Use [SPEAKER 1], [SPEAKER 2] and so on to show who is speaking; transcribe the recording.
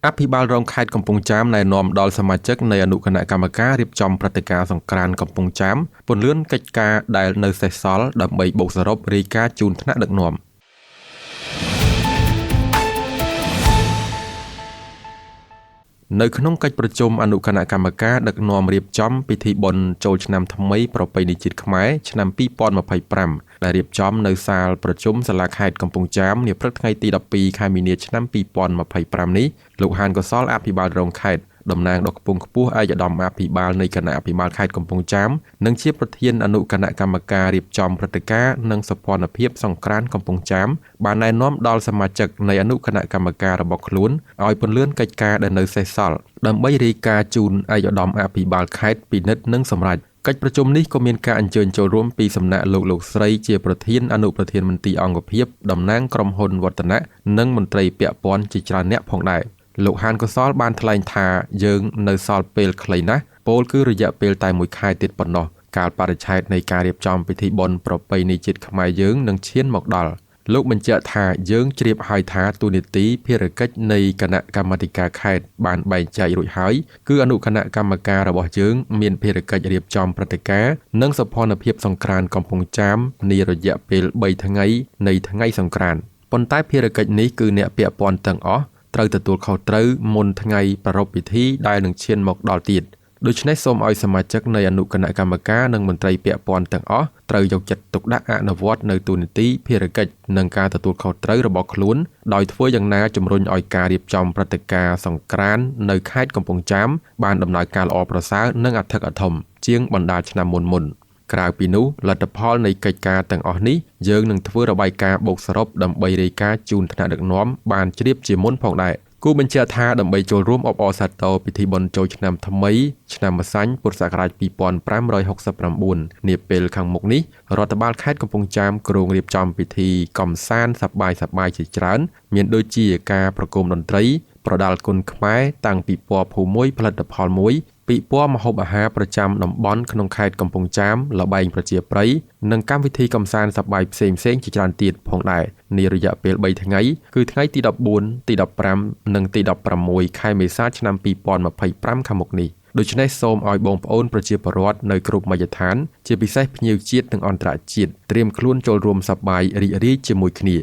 [SPEAKER 1] អភិបាលរងខេត្តកំពង់ចាមណែនាំដល់សមាជិកនៃអនុគណៈកម្មការរៀបចំព្រឹត្តិការណ៍សង្ក្រាន្តកំពង់ចាមពន្លឿនកិច្ចការដែលនៅសេសសល់ដើម្បីបូកសរុបរាយការណ៍ជូនថ្នាក់ដឹកនាំនៅក្នុងកិច្ចប្រជុំអនុគណៈកម្មការដឹកនាំរៀបចំពិធីបុណ្យចូលឆ្នាំថ្មីប្រពៃណីជាតិខ្មែរឆ្នាំ2025ដែលរៀបចំនៅសាលប្រជុំសាលាខេត្តកំពង់ចាមនាព្រឹកថ្ងៃទី12ខែមីនាឆ្នាំ2025នេះលោកហានកុសលអភិបាលរងខេត្តតំណាងដ៏ខ្ពង់ខ្ពស់ឯកឧត្តមអភិបាលនៃគណៈអភិបាលខេត្តកំពង់ចាមនិងជាប្រធានអនុគណៈកម្មការរៀបចំព្រឹត្តិការណ៍និងសោភ័ណភាពសង្ក្រាន្តកំពង់ចាមបានណែនាំដល់សមាជិកនៃអនុគណៈកម្មការរបស់ខ្លួនឲ្យពន្លឿនកិច្ចការដែលនៅសេសសល់ដើម្បីរាយការណ៍ជូនឯកឧត្តមអភិបាលខេត្តពិនិត្យនិងសម្រេចកិច្ចប្រជុំនេះក៏មានការអញ្ជើញចូលរួមពីសំណាក់លោកស្រីជាប្រធានអនុប្រធានមន្ត្រីអង្គភាពតំណាងក្រុមហ៊ុនវឌ្ឍនៈនិងមន្ត្រីពាក់ព័ន្ធជាច្រើនអ្នកផងដែរលោកហានកុសលបានថ្លែងថាយើងនៅសល់ពេលខ្លីណាស់ពោលគឺរយៈពេលតែ1ខែទៀតប៉ុណ្ណោះកាលបរិច្ឆេទនៃការរៀបចំពិធីបុណ្យប្រពៃណីជាតិខ្មែរយើងនឹងឈានមកដល់លោកបញ្ជាក់ថាយើងជ្រាបហើយថាទូនីតិភារកិច្ចនៃគណៈកម្មាធិការខេត្តបានបែងចែករួចហើយគឺអនុគណៈកម្មការរបស់យើងមានភារកិច្ចរៀបចំព្រឹត្តិការណ៍និងសោភ័ណភាពសង្ក្រាន្តកំពង់ចាមនារយៈពេល3ថ្ងៃនៃថ្ងៃសង្ក្រាន្តប៉ុន្តែភារកិច្ចនេះគឺអ្នកពាក់ព័ន្ធទាំងអស់ត្រូវទទួលខុសត្រូវមុនថ្ងៃប្រារព្ធពិធីដែលនឹងឈានមកដល់ទៀតដូច្នេះសូមឲ្យសមាជិកនៃអនុគណៈកម្មការនិងមន្ត្រីពាក់ព័ន្ធទាំងអស់ត្រូវយកចិត្តទុកដាក់អនុវត្តនៅទូនីតិភារកិច្ចនិងការទទួលខុសត្រូវរបស់ខ្លួនដោយធ្វើយ៉ាងណាជំរុញឲ្យការរៀបចំព្រឹត្តិការណ៍សង្ក្រាន្តនៅខេត្តកំពង់ចាមបានដំណើរការល្អប្រសើរនិងអធិកអធមជាងបណ្ដាឆ្នាំមុនក្រៅពីនោះលទ្ធផលនៃកិច្ចការទាំងអស់នេះយើងនឹងធ្វើរបាយការណ៍បូកសរុបដើម្បីរាយការណ៍ជូនថ្នាក់ដឹកនាំបានជ្រាបជាមុនផងដែរគូបញ្ជាក់ថាដើម្បីចូលរួមអបអរសាទរពិធីបុណ្យចូលឆ្នាំថ្មីឆ្នាំម្សាញ់ពុរសករាជ2569នាពេលខាងមុខនេះរដ្ឋបាលខេត្តកំពង់ចាមគ្រោងរៀបចំពិធីកម្សាន្តសប្បាយជាច្រើនមានដូចជាការប្រគំតន្ត្រីប្រដាល់គុនខ្មែរតាំងពីពណ៌ភូមិមួយផលិតផលមួយពិព័រណ៍ម្ហូបអាហារប្រចាំតំបន់ក្នុងខេត្តកំពង់ចាមល្បែងប្រជាប្រិយនិងកម្មវិធីកម្សាន្តសប្បាយផ្សេងជាច្រើនទៀតផងដែរនារយៈពេល3ថ្ងៃគឺថ្ងៃទី14ទី15និងទី16ខែមេសាឆ្នាំ2025ខាងមុខនេះដូច្នេះសូមឲ្យបងប្អូនប្រជាពលរដ្ឋនៅគ្រប់មជ្ឈដ្ឋានជាពិសេសភ្ញៀវជាតិនិងអន្តរជាតិត្រៀមខ្លួនចូលរួមសប្បាយរីករាយជាមួយគ្នា